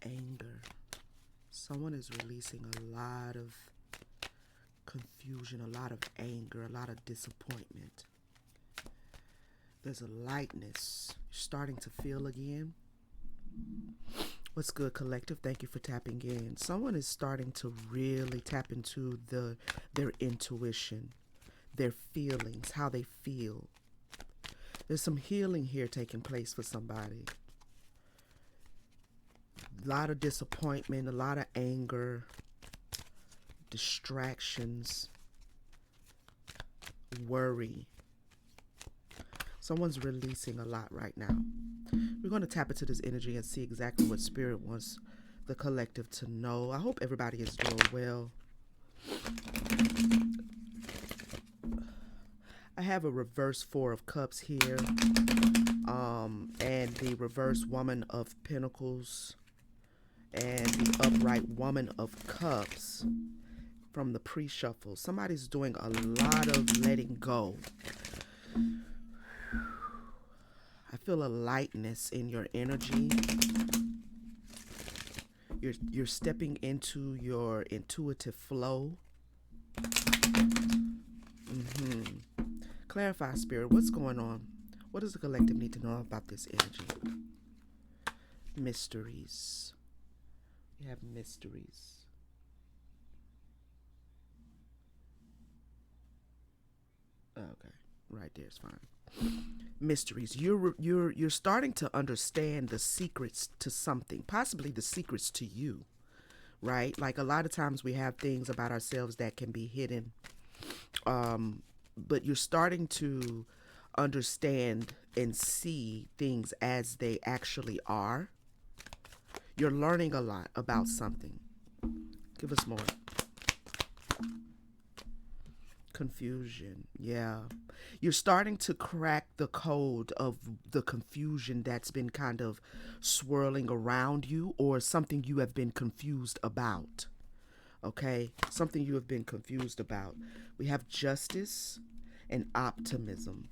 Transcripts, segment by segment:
Anger. Someone is releasing a lot of confusion, a lot of anger, a lot of disappointment. There's a lightness you're starting to feel again. What's good, collective? Thank you for tapping in. Someone is starting to really tap into their intuition, their feelings, how they feel. There's some healing here taking place for somebody. A lot of disappointment, a lot of anger, distractions, worry. Someone's releasing a lot right now. We're going to tap into this energy and see exactly what Spirit wants the collective to know. I hope everybody is doing well. I have a reverse Four of Cups here, and the reverse Woman of Pentacles, and the upright Woman of Cups from the pre-shuffle. Somebody's doing a lot of letting go. I feel a lightness in your energy. You're stepping into your intuitive flow. Clarify, Spirit, what's going on? What does the collective need to know about this energy? Mysteries. We have mysteries. Okay, right there is fine. Mysteries. You're starting to understand the secrets to something, possibly the secrets to you, right? Like a lot of times we have things about ourselves that can be hidden, but you're starting to understand and see things as they actually are. You're learning a lot about something. Give us more. Confusion. Yeah. You're starting to crack the code of the confusion that's been kind of swirling around you, or something you have been confused about. Okay? Something you have been confused about. We have justice and optimism.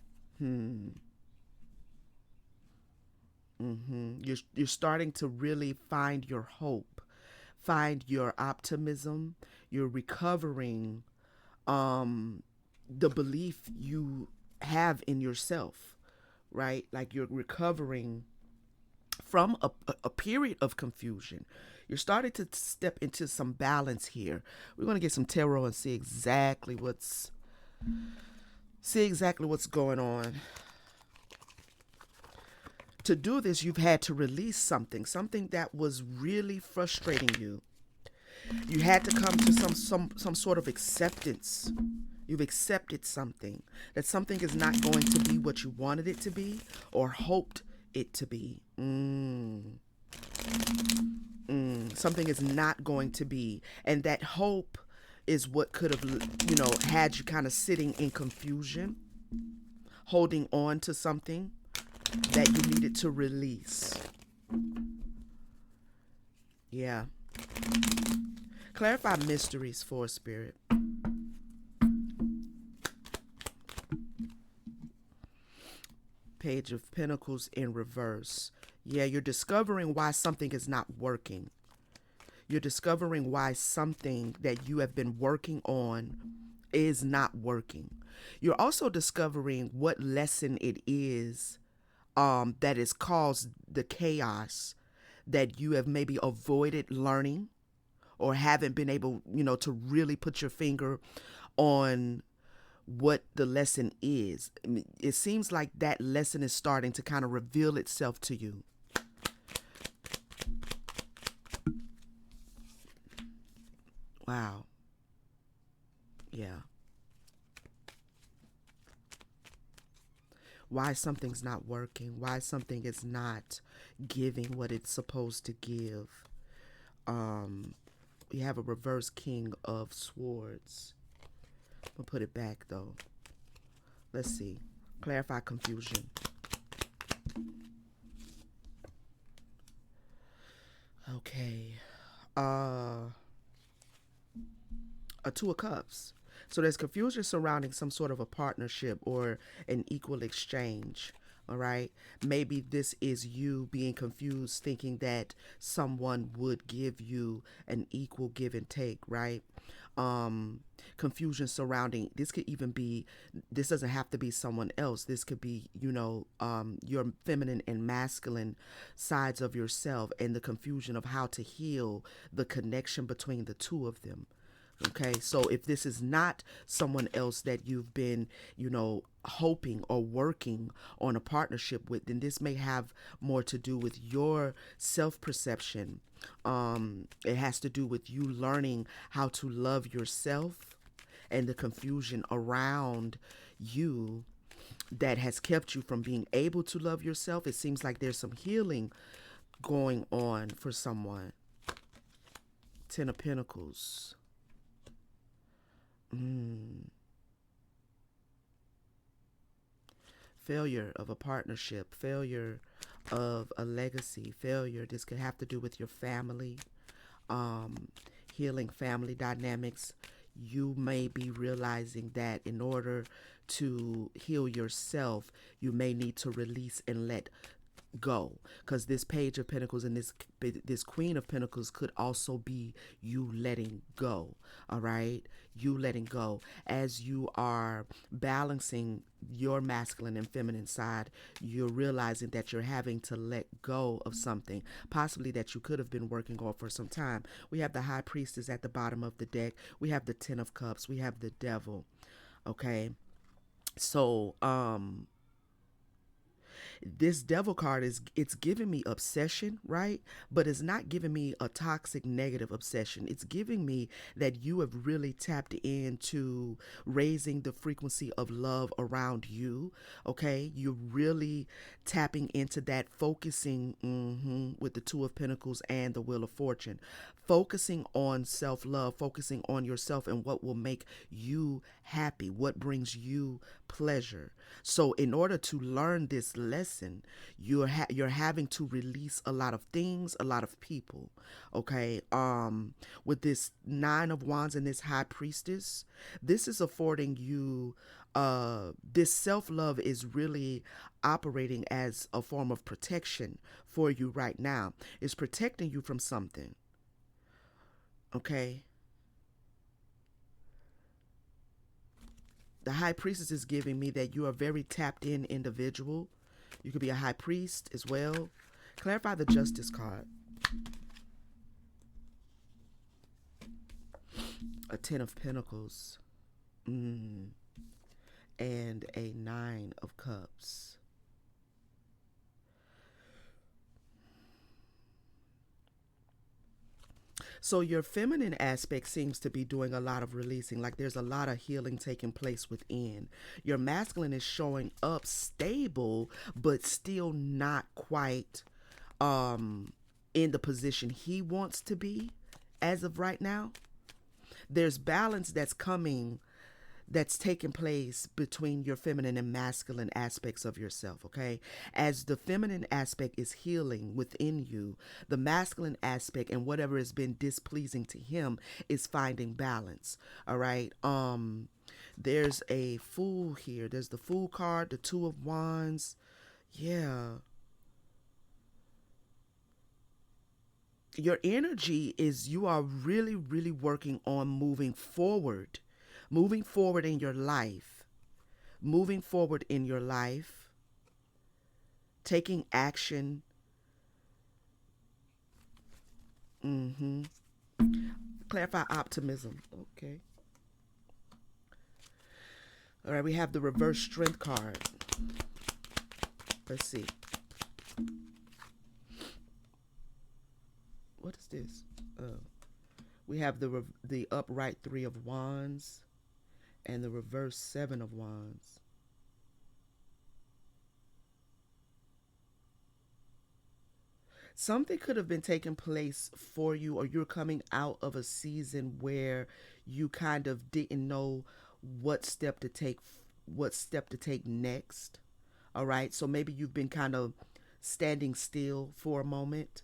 You're starting to really find your hope, find your optimism. You're recovering the belief you have in yourself, right? Like you're recovering from a period of confusion. You're starting to step into some balance here. We're going to get some tarot and see exactly what's going on. To do this, you've had to release something that was really frustrating you. You had to come to some sort of acceptance. You've accepted something, that something is not going to be what you wanted it to be or hoped it to be. Something is not going to be. And that hope is what could have, had you kind of sitting in confusion, holding on to something that you needed to release. Yeah. Clarify mysteries for Spirit. Page of Pentacles in reverse. Yeah, you're discovering why something is not working. You're discovering why something that you have been working on is not working. You're also discovering what lesson it is that has caused the chaos that you have maybe avoided learning, or haven't been able, to really put your finger on what the lesson is. I mean, it seems like that lesson is starting to kind of reveal itself to you. Wow. Yeah. Why something's not working, why something is not giving what it's supposed to give. We have a reverse King of Swords. I'll put it back though. Let's see. Clarify confusion. Okay. A Two of Cups. So there's confusion surrounding some sort of a partnership or an equal exchange. All right. Maybe this is you being confused, thinking that someone would give you an equal give and take, right? Um, Confusion surrounding this could even be, this doesn't have to be someone else. This could be, your feminine and masculine sides of yourself, and the confusion of how to heal the connection between the two of them. Okay, so if this is not someone else that you've been, hoping or working on a partnership with, then this may have more to do with your self perception. It has to do with you learning how to love yourself, and the confusion around you that has kept you from being able to love yourself. It seems like there's some healing going on for someone. Ten of Pentacles. Failure of a partnership, failure of a legacy, failure. This could have to do with your family, healing family dynamics. You may be realizing that in order to heal yourself, you may need to release and let go, because this Page of Pentacles and this Queen of Pentacles could also be you letting go. All right, you letting go as you are balancing your masculine and feminine side. You're realizing that you're having to let go of something possibly that you could have been working on for some time. We have the High Priestess at the bottom of the deck. We have the Ten of Cups. We have the Devil. Okay, so this Devil card is, it's giving me obsession, right? But it's not giving me a toxic negative obsession. It's giving me that you have really tapped into raising the frequency of love around you. Okay, you're really tapping into that, focusing with the Two of Pentacles and the Wheel of Fortune, focusing on self-love, focusing on yourself and what will make you happy, what brings you pleasure. So in order to learn this lesson, you're having to release a lot of things, a lot of people. Okay, with this Nine of Wands and this High Priestess, this is affording you, this self-love is really operating as a form of protection for you right now. It's protecting you from something. Okay, the High Priestess is giving me that you are a very tapped in individual. You could be a high priest as well. Clarify the Justice card. A Ten of Pentacles. And a Nine of Cups. So your feminine aspect seems to be doing a lot of releasing, like there's a lot of healing taking place within. Your masculine is showing up stable, but still not quite in the position he wants to be as of right now. There's balance that's taking place between your feminine and masculine aspects of yourself, okay? As the feminine aspect is healing within you, the masculine aspect and whatever has been displeasing to him is finding balance, all right? There's a Fool here. There's the Fool card, the Two of Wands. Yeah. Your energy is, you are really, really working on moving forward in your life, moving forward in your life, taking action. Clarify optimism. Okay. All right, we have the Reverse Strength card. Let's see. What is this? Oh. We have the upright Three of Wands and the reverse Seven of Wands. Something could have been taking place for you, or you're coming out of a season where you kind of didn't know what step to take, next. All right, so maybe you've been kind of standing still for a moment.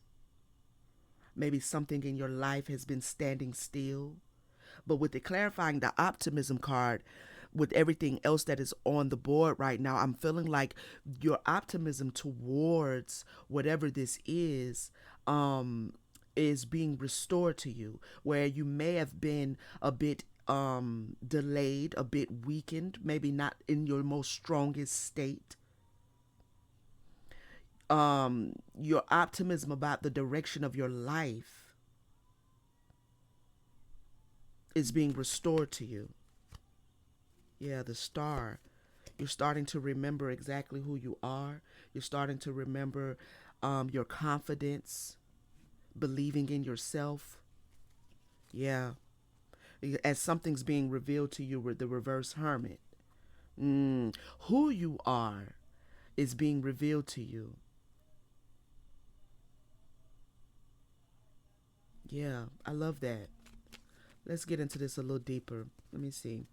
Maybe something in your life has been standing still. But with the clarifying the optimism card, with everything else that is on the board right now, I'm feeling like your optimism towards whatever this is being restored to you, where you may have been a bit delayed, a bit weakened, maybe not in your most strongest state. Your optimism about the direction of your life is being restored to you. Yeah, the star. You're starting to remember exactly who you are. You're starting to remember your confidence, believing in yourself. Yeah. As something's being revealed to you with the reverse hermit. Who you are is being revealed to you. Yeah, I love that. Let's get into this a little deeper. Let me see.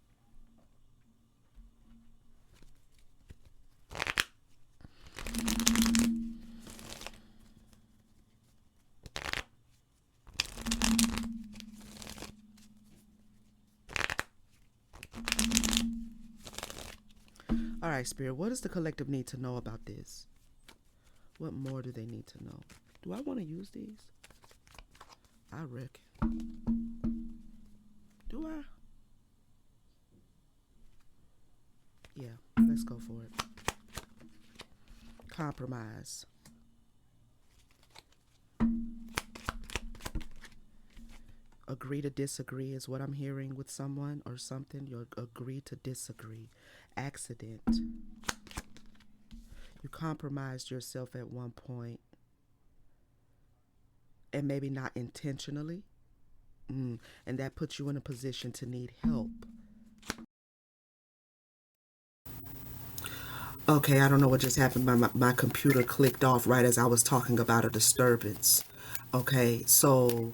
All right, Spirit, what does the collective need to know about this? What more do they need to know? Do I want to use these? I reckon. Do I? Yeah, let's go for it. Compromise. Agree to disagree is what I'm hearing with someone or something. You agree to disagree. Accident. You compromised yourself at one point, and maybe not intentionally. And that puts you in a position to need help. Okay, I don't know what just happened. My computer clicked off right as I was talking about a disturbance. Okay, so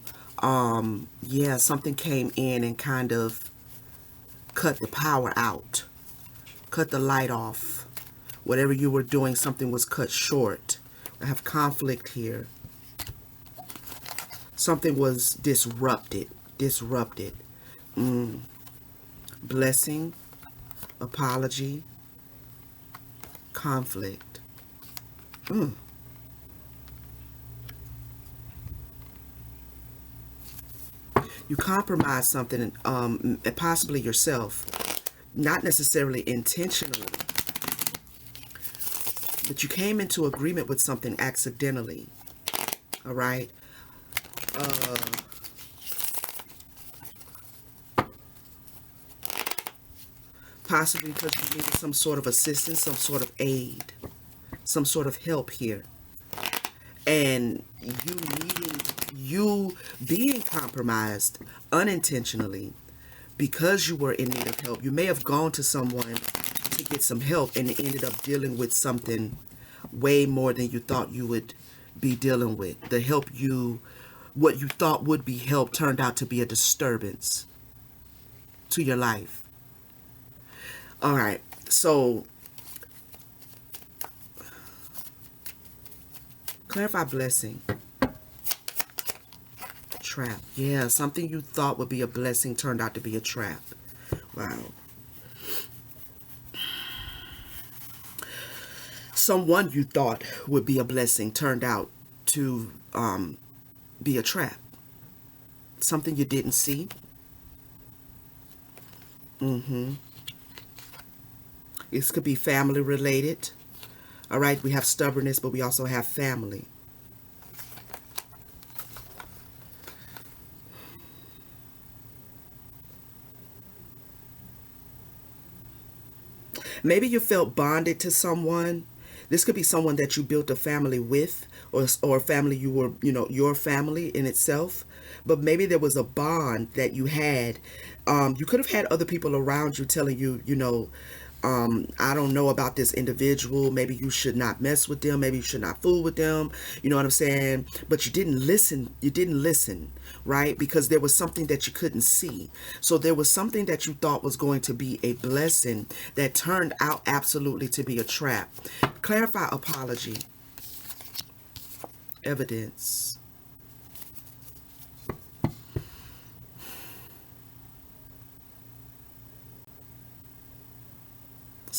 yeah, something came in and kind of cut the power out, cut the light off. Whatever you were doing, something was cut short. I have conflict here. Something was disrupted. Disrupted. Blessing, apology, conflict. You compromise something, possibly yourself, not necessarily intentionally, but you came into agreement with something accidentally. All right. Possibly because you needed some sort of assistance, some sort of aid, some sort of help here. And you being compromised unintentionally because you were in need of help. You may have gone to someone to get some help and ended up dealing with something way more than you thought you would be dealing with. The help what you thought would be help turned out to be a disturbance to your life. All right. So clarify blessing. Trap. Yeah, something you thought would be a blessing turned out to be a trap. Wow. Someone you thought would be a blessing turned out to be a trap. Something you didn't see. This could be family related. All right, we have stubbornness, but we also have family. Maybe you felt bonded to someone. This could be someone that you built a family with, or a family you were, your family in itself. But maybe there was a bond that you had. You could have had other people around you telling you, I don't know about this individual. Maybe you should not mess with them. Maybe you should not fool with them. You know what I'm saying? But you didn't listen. You didn't listen, right? Because there was something that you couldn't see. So there was something that you thought was going to be a blessing that turned out absolutely to be a trap. Clarify apology. Evidence.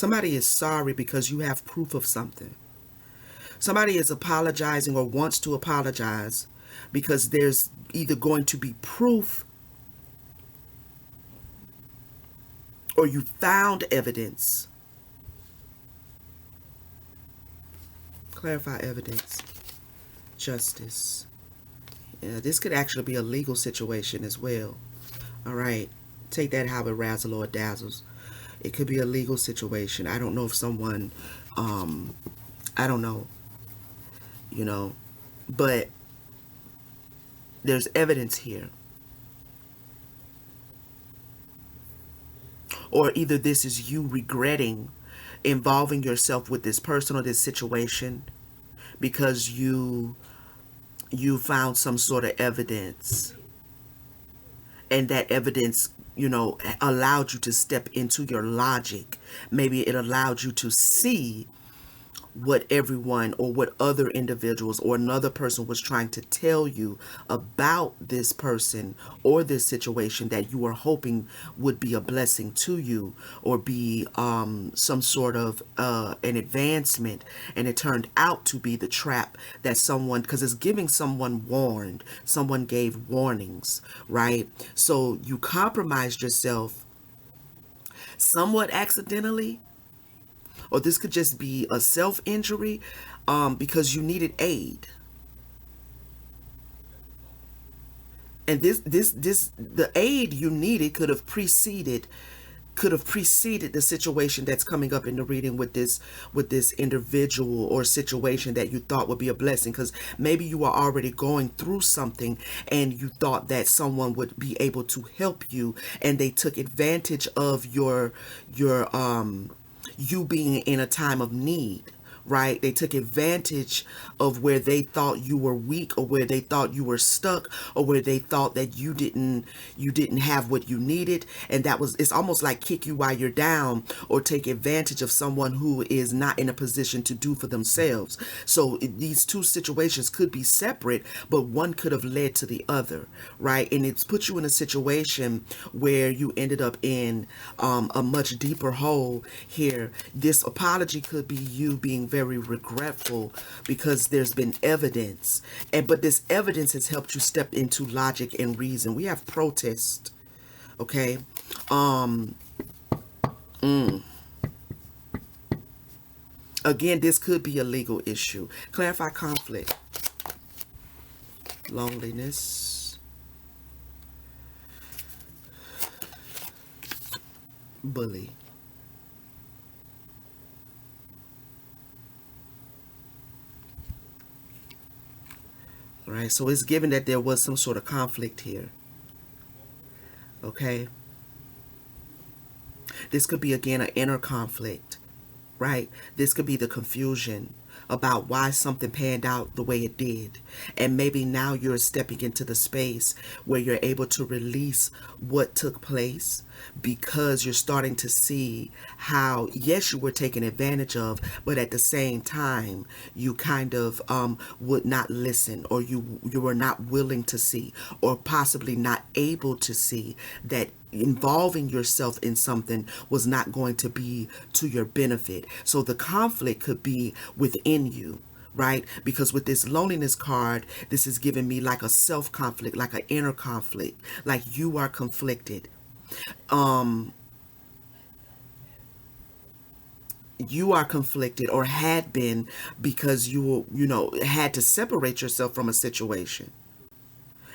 Somebody is sorry because you have proof of something. Somebody is apologizing or wants to apologize because there's either going to be proof or you found evidence. Clarify evidence. Justice. Yeah, this could actually be a legal situation as well. All right. Take that how it razzle or dazzles. It could be a legal situation. I don't know if someone, I don't know, but there's evidence here. Or either this is you regretting involving yourself with this person or this situation because you found some sort of evidence, and that evidence allowed you to step into your logic. Maybe it allowed you to see what everyone or what other individuals or another person was trying to tell you about this person or this situation that you were hoping would be a blessing to you or be some sort of an advancement, and it turned out to be the trap that someone, because it's giving someone gave warnings, right? So you compromised yourself somewhat accidentally, or this could just be a self-injury because you needed aid. And the aid you needed could have preceded the situation that's coming up in the reading with this individual or situation that you thought would be a blessing, because maybe you are already going through something and you thought that someone would be able to help you, and they took advantage of your you being in a time of need, right? They took advantage of where they thought you were weak, or where they thought you were stuck, or where they thought that you didn't have what you needed, and it's almost like kick you while you're down, or take advantage of someone who is not in a position to do for themselves. So these two situations could be separate, but one could have led to the other, right? And it's put you in a situation where you ended up in a much deeper hole here. This apology could be you being very regretful because there's been evidence, but this evidence has helped you step into logic and reason. We have protest, okay? Again, this could be a legal issue. Clarify conflict. Loneliness. Bully. All right, so it's given that there was some sort of conflict here. Okay? This could be, again, an inner conflict, right? This could be the confusion about why something panned out the way it did. And maybe now you're stepping into the space where you're able to release what took place, because you're starting to see how, yes, you were taken advantage of, but at the same time, you kind of would not listen, or you were not willing to see, or possibly not able to see that involving yourself in something was not going to be to your benefit. So the conflict could be within you, right? Because with this loneliness card, this is giving me like a self conflict, like an inner conflict, like you are conflicted. You are conflicted, or had been, because you had to separate yourself from a situation.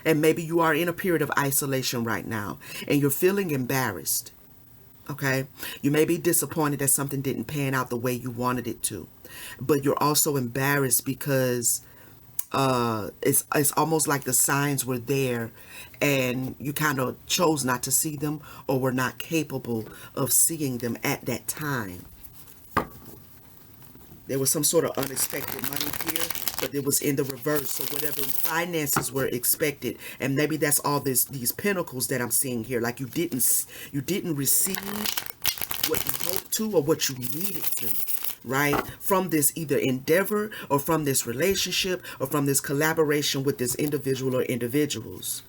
And maybe you are in a period of isolation right now and you're feeling embarrassed. Okay? You may be disappointed that something didn't pan out the way you wanted it to. But you're also embarrassed because it's almost like the signs were there and you kind of chose not to see them, or were not capable of seeing them at that time. There was some sort of unexpected money here, but it was in the reverse. So whatever finances were expected, and maybe that's all these pentacles that I'm seeing here. Like you didn't receive what you hoped to, or what you needed to, right? From this either endeavor, or from this relationship, or from this collaboration with this individual or individuals.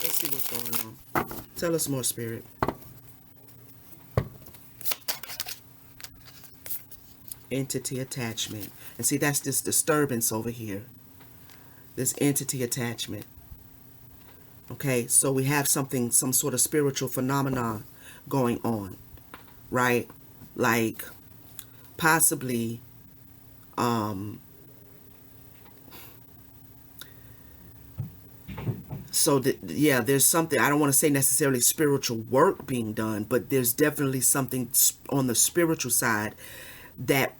Let's see what's going on. Tell us more, Spirit. Entity attachment. And see, that's this disturbance over here. This entity attachment. Okay, so we have something, some sort of spiritual phenomenon going on, right? Like possibly yeah, there's something, I don't want to say necessarily spiritual work being done, but there's definitely something on the spiritual side that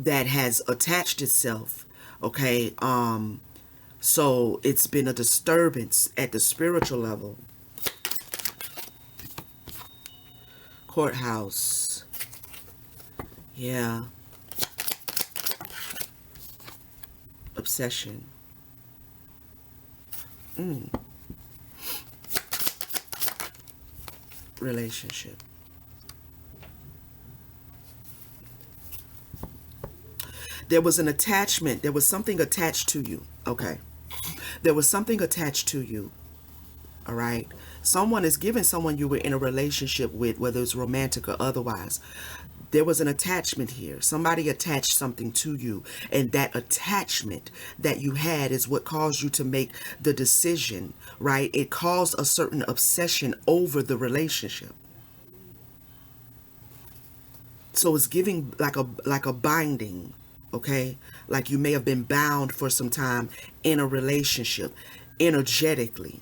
has attached itself. Okay, so it's been a disturbance at the spiritual level. Courthouse. Yeah. Obsession. Relationship. There was an attachment. There was something attached to you. Okay. There was something attached to you. All right. Someone is giving someone you were in a relationship with, whether it's romantic or otherwise. There was an attachment here. Somebody attached something to you. And that attachment that you had is what caused you to make the decision, right? It caused a certain obsession over the relationship. So it's giving like a binding, okay? Like you may have been bound for some time in a relationship energetically.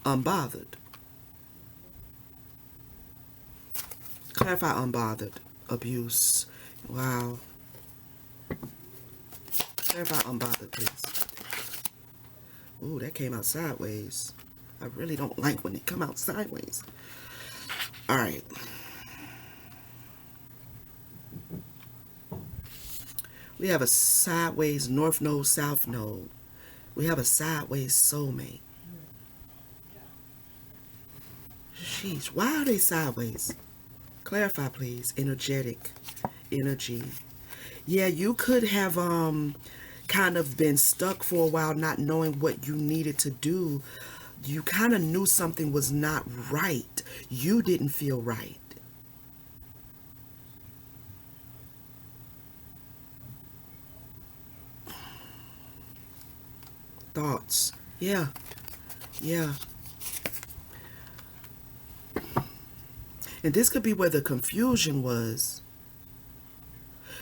Unbothered. Clarify unbothered. Abuse. Wow. Clarify unbothered, please. Ooh, that came out sideways. I really don't like when it come out sideways. All right. We have a sideways north node, south node. We have a sideways soulmate. Sheesh, why are they sideways? Clarify, please. Energetic. Energy. Yeah, you could have kind of been stuck for a while not knowing what you needed to do. You kind of knew something was not right. You didn't feel right. Thoughts. Yeah. Yeah. And this could be where the confusion was.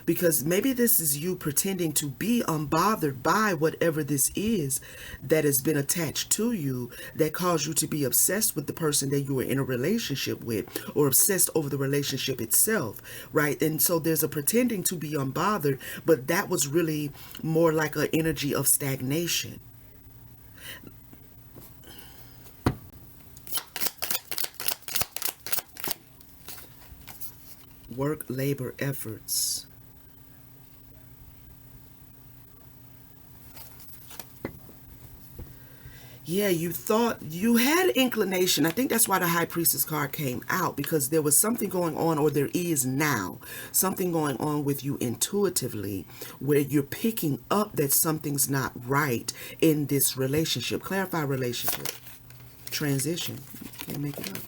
Because maybe this is you pretending to be unbothered by whatever this is that has been attached to you that caused you to be obsessed with the person that you were in a relationship with, or obsessed over the relationship itself, right? And so there's a pretending to be unbothered, but that was really more like an energy of stagnation. Work, labor, efforts. Yeah, you thought you had inclination. I think that's why the High Priestess card came out, because there was something going on, or there is now something going on with you intuitively, where you're picking up that something's not right in this relationship. Clarify relationship. Transition. You can't make it up.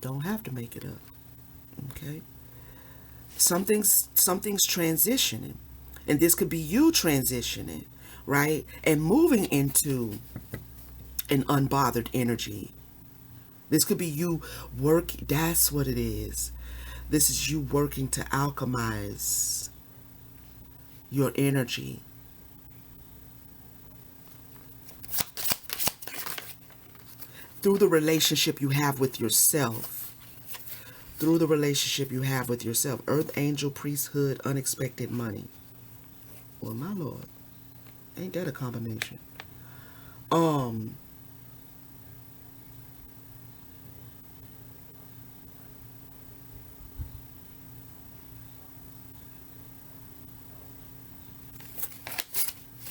Don't have to make it up. Okay. Something's transitioning. And this could be you transitioning, right? And moving into an unbothered energy. This could be you work. That's what it is. This is you working to alchemize your energy. Through the relationship you have with yourself. Through the relationship you have with yourself. Earth, angel, priesthood, unexpected money. Well, my Lord. Ain't that a combination?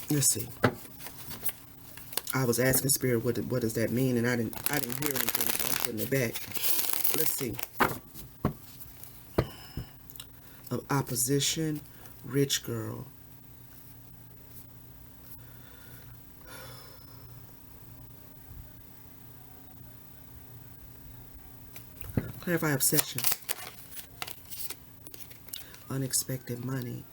Let's see. I was asking Spirit what does that mean, and I didn't hear anything, so I'm putting it back. Let's see. Of opposition, rich girl. Clarify obsession. Unexpected money.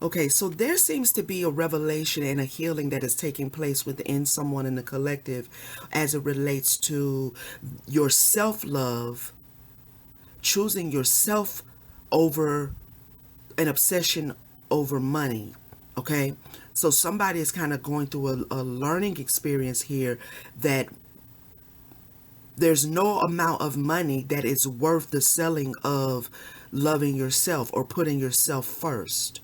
Okay, so there seems to be a revelation and a healing that is taking place within someone in the collective as it relates to your self love, choosing yourself over an obsession over money. Okay, so somebody is kind of going through a learning experience here that there's no amount of money that is worth the selling of loving yourself or putting yourself first.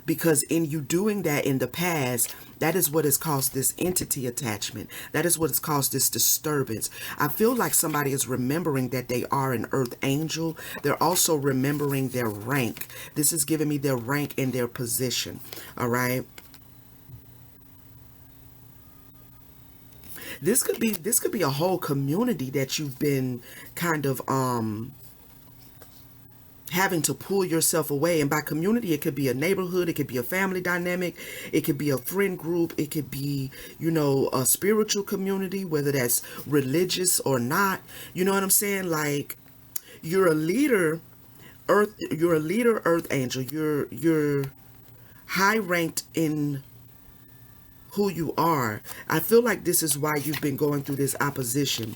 Because in you doing that in the past, that is what has caused this entity attachment. That is what has caused this disturbance. I feel like somebody is remembering that they are an earth angel. They're also remembering their rank. This is giving me their rank and their position. All right. This could be a whole community that you've been kind of having to pull yourself away. And by community, it could be a neighborhood, it could be a family dynamic, it could be a friend group, it could be, a spiritual community, whether that's religious or not. You know what I'm saying? Like, you're a leader, earth angel. You're high ranked in who you are. I feel like this is why you've been going through this opposition.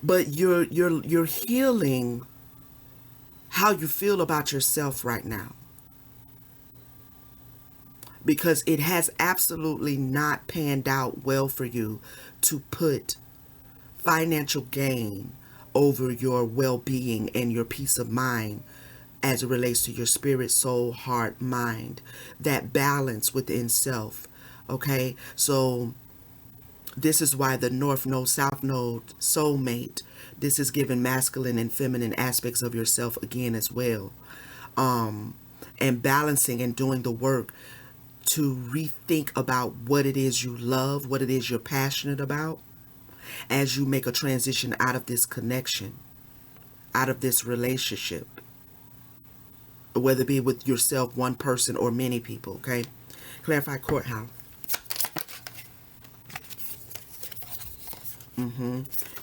But you're healing how you feel about yourself right now, because it has absolutely not panned out well for you to put financial gain over your well-being and your peace of mind as it relates to your spirit, soul, heart, mind, that balance within self. Okay, so this is why the North Node, South Node, soulmate, this is giving masculine and feminine aspects of yourself again as well. And balancing and doing the work to rethink about what it is you love, what it is you're passionate about, as you make a transition out of this connection, out of this relationship, whether it be with yourself, one person, or many people. Okay, clarify courthouse.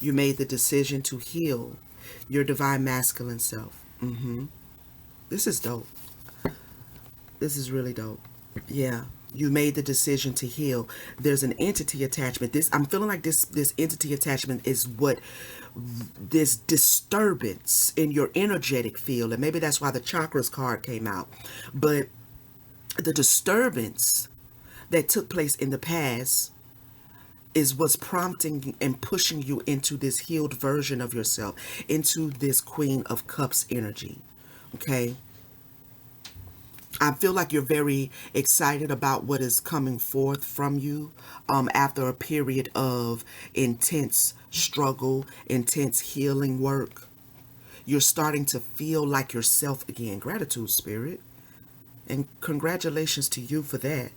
You made the decision to heal your divine masculine self. This is dope. This is really dope. Yeah. You made the decision to heal. There's an entity attachment. I'm feeling like this entity attachment is what this disturbance in your energetic field, and maybe that's why the chakras card came out. But the disturbance that took place in the past is what's prompting and pushing you into this healed version of yourself, into this Queen of Cups energy. Okay? I feel like you're very excited about what is coming forth from you after a period of intense struggle, intense healing work. You're starting to feel like yourself again. Gratitude, Spirit. And congratulations to you for that.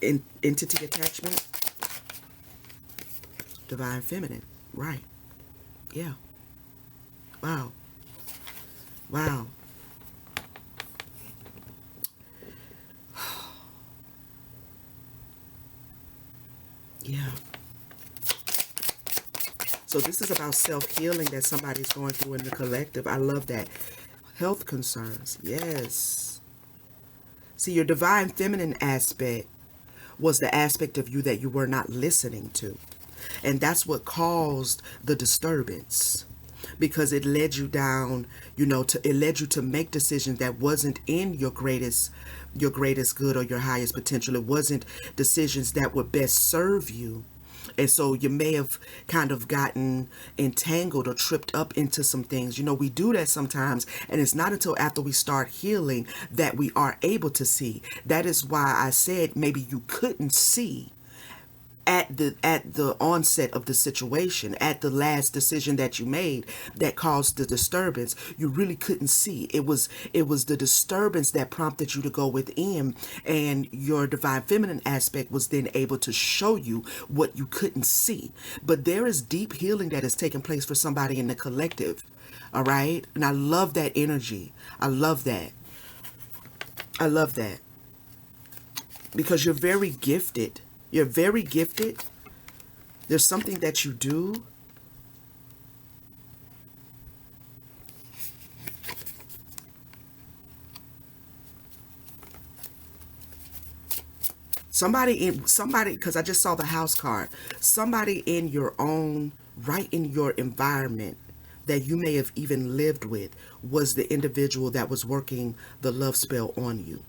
Entity attachment, divine feminine. Right. Yeah. Wow. Wow. Yeah. So this is about self-healing that somebody's going through in the collective. I love that. Health concerns. Yes. See, your divine feminine aspect was the aspect of you that you were not listening to. And that's what caused the disturbance, because it led you down, it led you to make decisions that wasn't in your greatest good or your highest potential. It wasn't decisions that would best serve you. And so you may have kind of gotten entangled or tripped up into some things. We do that sometimes, and it's not until after we start healing that we are able to see. That is why I said maybe you couldn't see at the onset of the situation, at the last decision that you made that caused the disturbance. You really couldn't see. It was the disturbance that prompted you to go within, and your divine feminine aspect was then able to show you what you couldn't see. But there is deep healing that is taking place for somebody in the collective. All right? And I love that energy. I love that. I love that. because you're very gifted. You're very gifted. There's something that you do. Somebody, because I just saw the house card. Somebody in your own, right in your environment that you may have even lived with was the individual that was working the love spell on you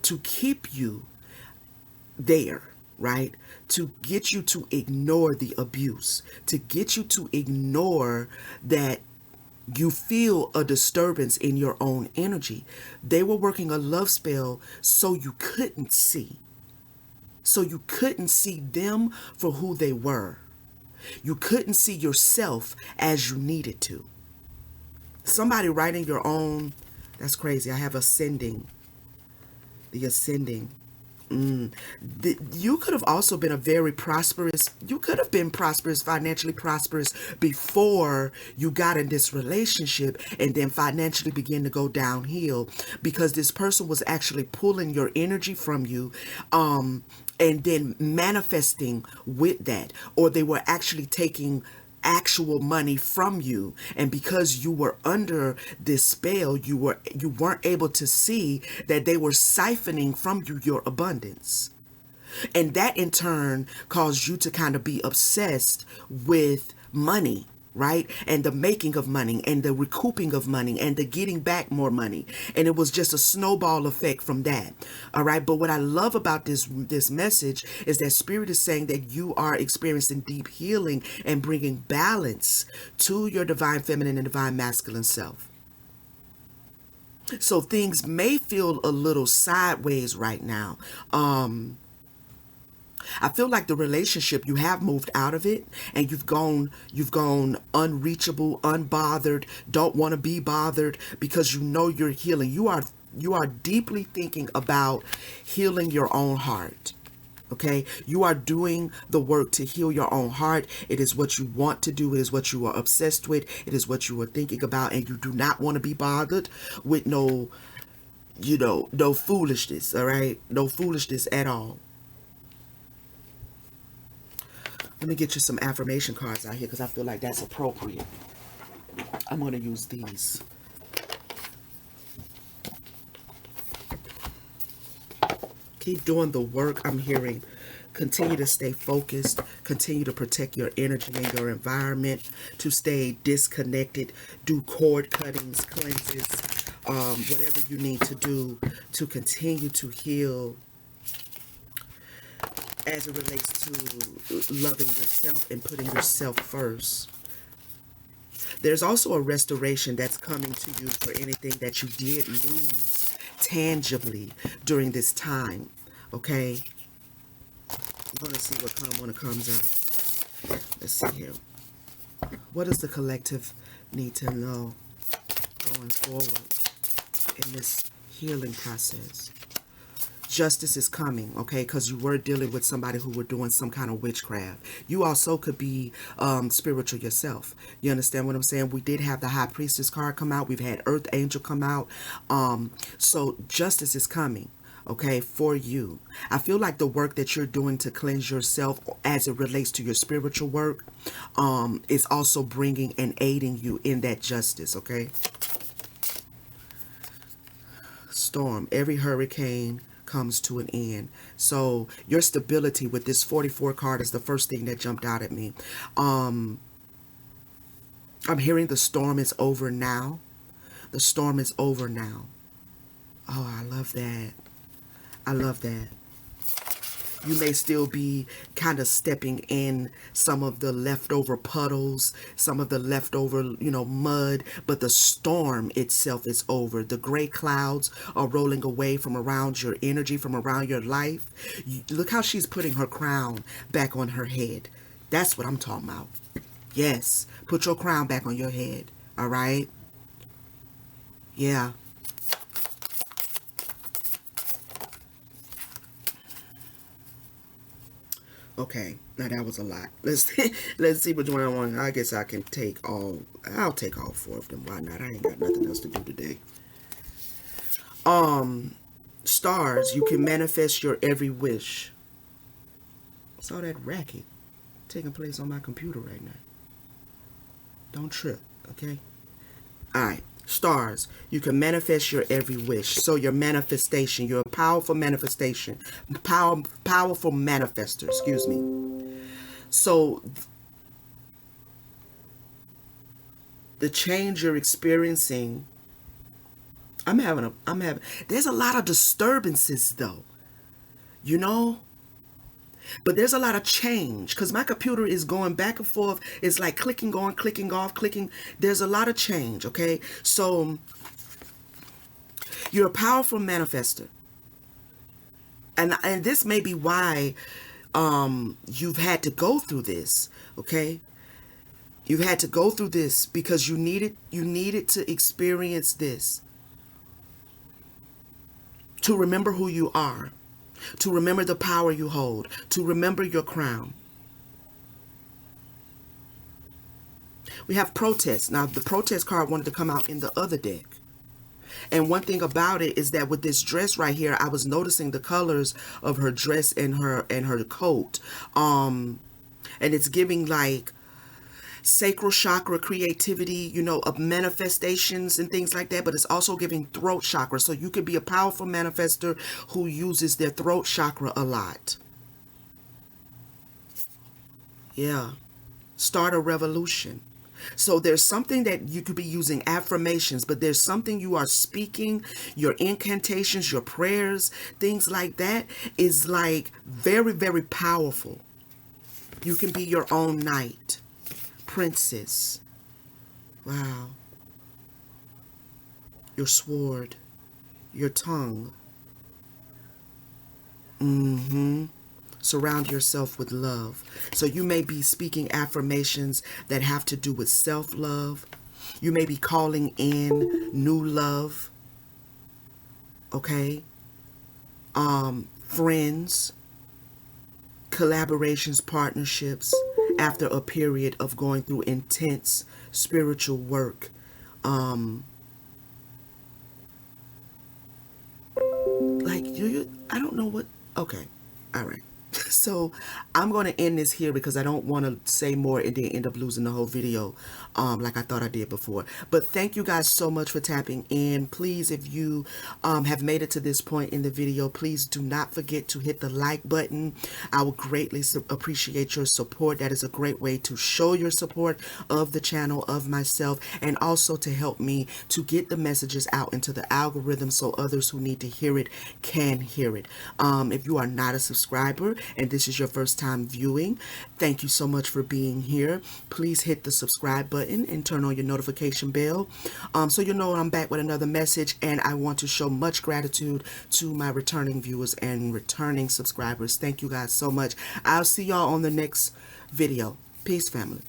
to keep you there, right? To get you to ignore the abuse, to get you to ignore that you feel a disturbance in your own energy. They were working a love spell so you couldn't see. So you couldn't see them for who they were. You couldn't see yourself as you needed to. Somebody writing your own, that's crazy. I have ascending, the ascending. You could have also been a very prosperous, you could have been prosperous, financially prosperous before you got in this relationship and then financially begin to go downhill because this person was actually pulling your energy from you. And then manifesting with that, or they were actually taking actual money from you, and because you were under this spell, you weren't able to see that they were siphoning from you your abundance, and that in turn caused you to kind of be obsessed with money, right? And the making of money and the recouping of money and the getting back more money. And it was just a snowball effect from that. All right. But what I love about this message is that spirit is saying that you are experiencing deep healing and bringing balance to your divine feminine and divine masculine self. So things may feel a little sideways right now. I feel like the relationship, you have moved out of it and you've gone unreachable, unbothered, don't want to be bothered because you know you're healing. You are deeply thinking about healing your own heart. Okay, you are doing the work to heal your own heart. It is what you want to do. It is what you are obsessed with. It is what you are thinking about, and you do not want to be bothered with no foolishness. All right, no foolishness at all. Let me get you some affirmation cards out here because I feel like that's appropriate. I'm going to use these. Keep doing the work. I'm hearing continue to stay focused, continue to protect your energy and your environment, to stay disconnected, do cord cuttings, cleanses, whatever you need to do to continue to heal as it relates to loving yourself and putting yourself first. There's also a restoration that's coming to you for anything that you did lose tangibly during this time. Okay? I'm going to see when it comes out. Let's see here. What does the collective need to know going forward in this healing process? Justice is coming, okay, because you were dealing with somebody who were doing some kind of witchcraft. You also could be spiritual yourself. You understand what I'm saying? We did have the high priestess card come out. We've had earth angel come out. So justice is coming, okay, for you. I feel like the work that you're doing to cleanse yourself as it relates to your spiritual work is also bringing and aiding you in that justice, okay? Storm. Every hurricane comes to an end. So your stability with this 44 card is the first thing that jumped out at me. I'm hearing the storm is over now. The storm is over now. Oh, I love that. I love that. You may still be kind of stepping in some of the leftover puddles, some of the leftover, mud, but the storm itself is over. The gray clouds are rolling away from around your energy, from around your life. Look how she's putting her crown back on her head. That's what I'm talking about. Yes, put your crown back on your head. All right? Yeah. Okay, now that was a lot. Let's see which one I want. I guess I can take all. I'll take all four of them. Why not? I ain't got nothing else to do today. Um, Stars, you can manifest your every wish. What's all that racket taking place on my computer right now? Don't trip, okay? Alright. Stars, you can manifest your every wish. So your manifestation, you're a powerful manifestation. Powerful manifester, excuse me. So the change you're experiencing, there's a lot of disturbances though, you know? But there's a lot of change because my computer is going back and forth. It's like clicking on, clicking off, clicking. There's a lot of change, okay? So you're a powerful manifester. And this may be why you've had to go through this, okay? You've had to go through this because you needed to experience this. To remember who you are, to remember the power you hold, to remember your crown. We have protest. Now, the protest card wanted to come out in the other deck. And one thing about it is that with this dress right here, I was noticing the colors of her dress and her coat. And it's giving like sacral chakra creativity, of manifestations and things like that, but it's also giving throat chakra. So you could be a powerful manifester who uses their throat chakra a lot. Yeah. Start a revolution. So there's something that you could be using affirmations, but there's something you are speaking, your incantations, your prayers, things like that is like very, very powerful. You can be your own knight, princess. Wow. Your sword, your tongue. Surround yourself with love. So you may be speaking affirmations that have to do with self-love. You may be calling in new love. Okay? Friends, collaborations, partnerships after a period of going through intense spiritual work. I don't know what. Okay. All right. So I'm going to end this here because I don't want to say more and then end up losing the whole video like I thought I did before. But thank you guys so much for tapping in. Please, if you have made it to this point in the video, please do not forget to hit the like button. I will greatly appreciate your support. That is a great way to show your support of the channel, of myself, and also to help me to get the messages out into the algorithm so others who need to hear it can hear it. If you are not a subscriber and this is your first time viewing, thank you so much for being here. Please hit the subscribe button and turn on your notification bell so you know when I'm back with another message. And I want to show much gratitude to my returning viewers and returning subscribers. Thank you guys so much. I'll see y'all on the next video. Peace, family.